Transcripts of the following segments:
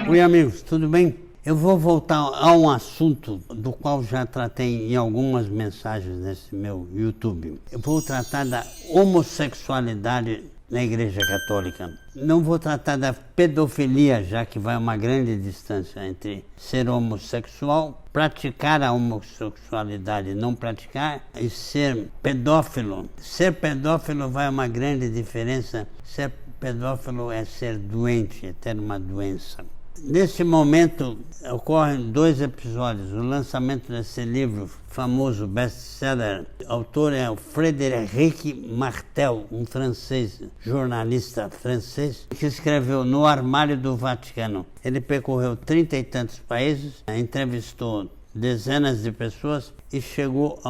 Oi, amigos, tudo bem? Eu vou voltar a um assunto do qual já tratei em algumas mensagens nesse meu YouTube. Eu vou tratar da homossexualidade na Igreja Católica. Não vou tratar da pedofilia, já que vai uma grande distância entre ser homossexual, praticar a homossexualidade, não praticar, e ser pedófilo. Ser pedófilo vai uma grande diferença. Ser pedófilo é ser doente, é ter uma doença. Nesse momento ocorrem dois episódios. O lançamento desse livro famoso, best-seller, o autor é o Frédéric Martel, um francês, jornalista francês, que escreveu No Armário do Vaticano. Ele percorreu 30 e tantos países, entrevistou dezenas de pessoas e chegou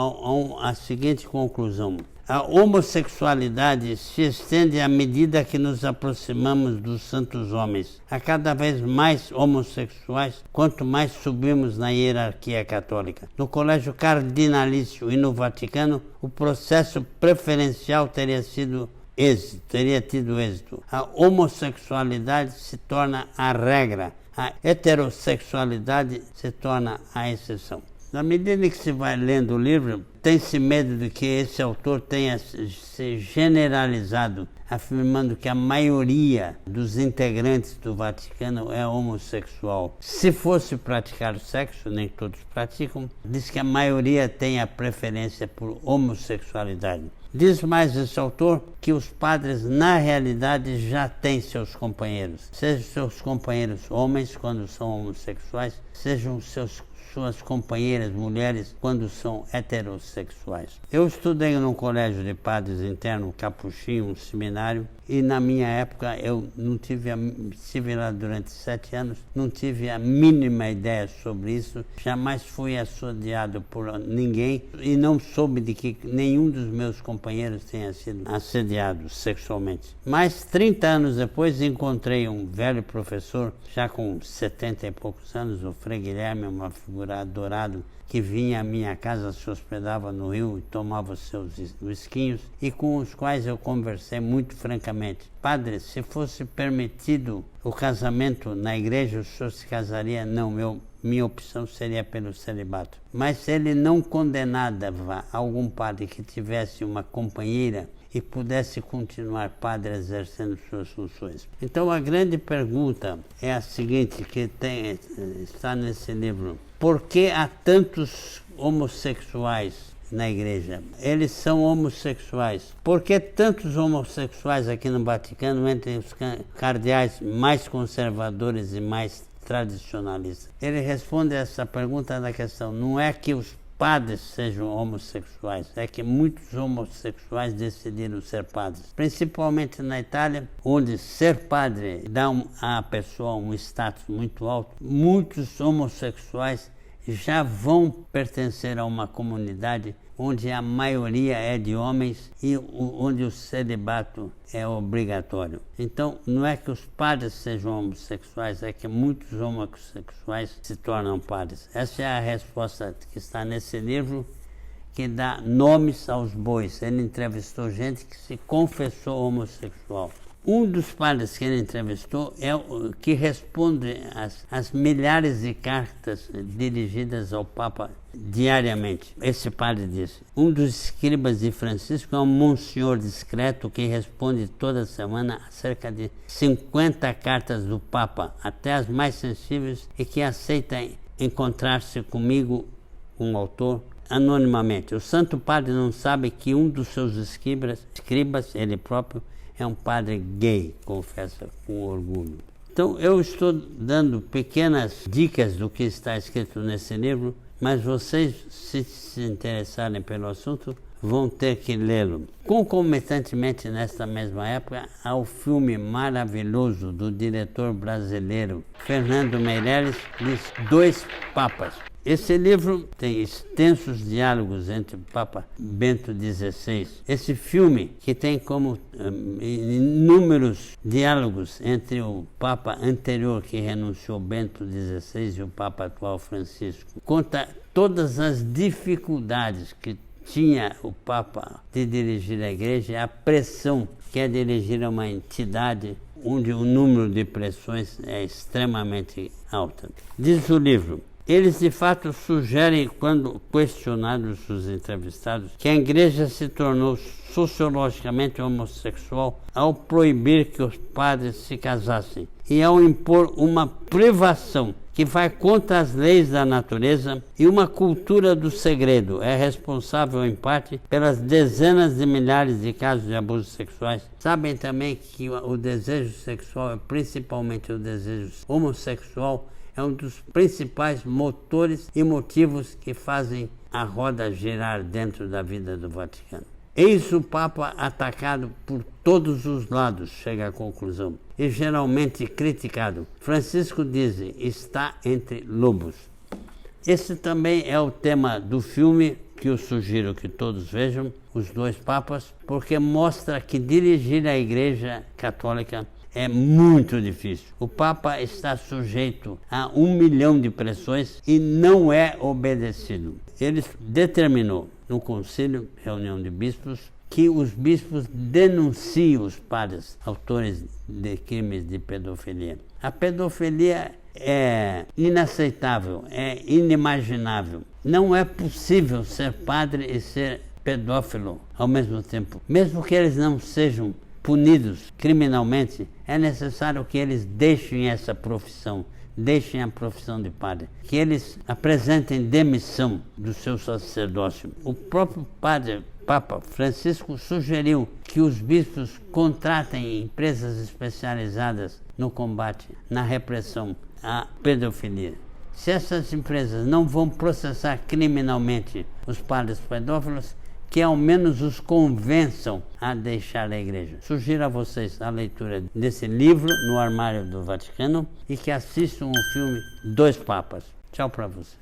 à seguinte conclusão: a homossexualidade se estende à medida que nos aproximamos dos santos homens. Há cada vez mais homossexuais, quanto mais subimos na hierarquia católica. No Colégio Cardinalício e no Vaticano, o processo preferencial teria tido êxito. A homossexualidade se torna a regra. A heterossexualidade se torna a exceção. Na medida que se vai lendo o livro, tem-se medo de que esse autor tenha se generalizado, afirmando que a maioria dos integrantes do Vaticano é homossexual. Se fosse praticar o sexo, nem todos praticam, diz que a maioria tem a preferência por homossexualidade. Diz mais esse autor que os padres, na realidade, já têm seus companheiros. Sejam seus companheiros homens, quando são homossexuais, sejam suas companheiras mulheres quando são heterossexuais. Eu estudei num colégio de padres interno, capuchinho, um seminário, e na minha época eu estive lá durante 7 anos, não tive a mínima ideia sobre isso, jamais fui assediado por ninguém e não soube de que nenhum dos meus companheiros tenha sido assediado sexualmente. Mas 30 anos depois encontrei um velho professor, já com 70 e poucos anos, o Frei Guilherme, uma figura adorado, que vinha à minha casa, se hospedava no Rio e tomava os seus whiskinhos, e com os quais eu conversei muito francamente. Padre, se fosse permitido o casamento na igreja, o senhor se casaria? Não, minha opção seria pelo celibato. Mas se ele não condenava algum padre que tivesse uma companheira e pudesse continuar padre exercendo suas funções. Então a grande pergunta é a seguinte, que está nesse livro: por que há tantos homossexuais na igreja? Eles são homossexuais. Por que tantos homossexuais aqui no Vaticano, entre os cardeais mais conservadores e mais tradicionalistas? Ele responde a essa pergunta na questão: não é que os padres sejam homossexuais, é que muitos homossexuais decidiram ser padres. Principalmente na Itália, onde ser padre dá à pessoa um status muito alto, muitos homossexuais já vão pertencer a uma comunidade onde a maioria é de homens e onde o celibato é obrigatório. Então, não é que os padres sejam homossexuais, é que muitos homossexuais se tornam padres. Essa é a resposta que está nesse livro, que dá nomes aos bois. Ele entrevistou gente que se confessou homossexual. Um dos padres que ele entrevistou é o que responde às milhares de cartas dirigidas ao Papa diariamente. Esse padre disse: um dos escribas de Francisco é um monsenhor discreto que responde toda semana a cerca de 50 cartas do Papa, até as mais sensíveis, e que aceita encontrar-se comigo, um autor, anonimamente. O Santo Padre não sabe que um dos seus escribas, ele próprio, é um padre gay, confessa com orgulho. Então eu estou dando pequenas dicas do que está escrito nesse livro, mas vocês, se interessarem pelo assunto, vão ter que lê-lo. Concomitantemente, nesta mesma época, há o filme maravilhoso do diretor brasileiro Fernando Meirelles, de Dois Papas. Esse livro tem extensos diálogos entre o Papa Bento XVI. Esse filme, que tem como inúmeros diálogos entre o Papa anterior, que renunciou, Bento XVI, e o Papa atual, Francisco, conta todas as dificuldades que tinha o Papa de dirigir a igreja, a pressão que é dirigir a uma entidade onde o número de pressões é extremamente alto. Diz o livro: eles de fato sugerem, quando questionados os entrevistados, que a igreja se tornou sociologicamente homossexual ao proibir que os padres se casassem e ao impor uma privação que vai contra as leis da natureza e uma cultura do segredo. É responsável, em parte, pelas dezenas de milhares de casos de abusos sexuais. Sabem também que o desejo sexual, principalmente o desejo homossexual, é um dos principais motores e motivos que fazem a roda girar dentro da vida do Vaticano. Eis o Papa atacado por todos os lados, chega à conclusão, e geralmente criticado. Francisco diz, está entre lobos. Esse também é o tema do filme, que eu sugiro que todos vejam, Os Dois Papas, porque mostra que dirigir a Igreja Católica é muito difícil. O Papa está sujeito a 1 milhão de pressões e não é obedecido. Ele determinou no concílio, reunião de bispos, que os bispos denunciem os padres autores de crimes de pedofilia. A pedofilia é inaceitável, é inimaginável. Não é possível ser padre e ser pedófilo ao mesmo tempo. Mesmo que eles não sejam punidos criminalmente, é necessário que eles deixem essa profissão, deixem a profissão de padre, que eles apresentem demissão do seu sacerdócio. O próprio Papa Francisco sugeriu que os bispos contratem empresas especializadas no combate, na repressão à pedofilia. Se essas empresas não vão processar criminalmente os padres pedófilos, que ao menos os convençam a deixar a igreja. Sugiro a vocês a leitura desse livro, No Armário do Vaticano, e que assistam o filme Dois Papas. Tchau para vocês.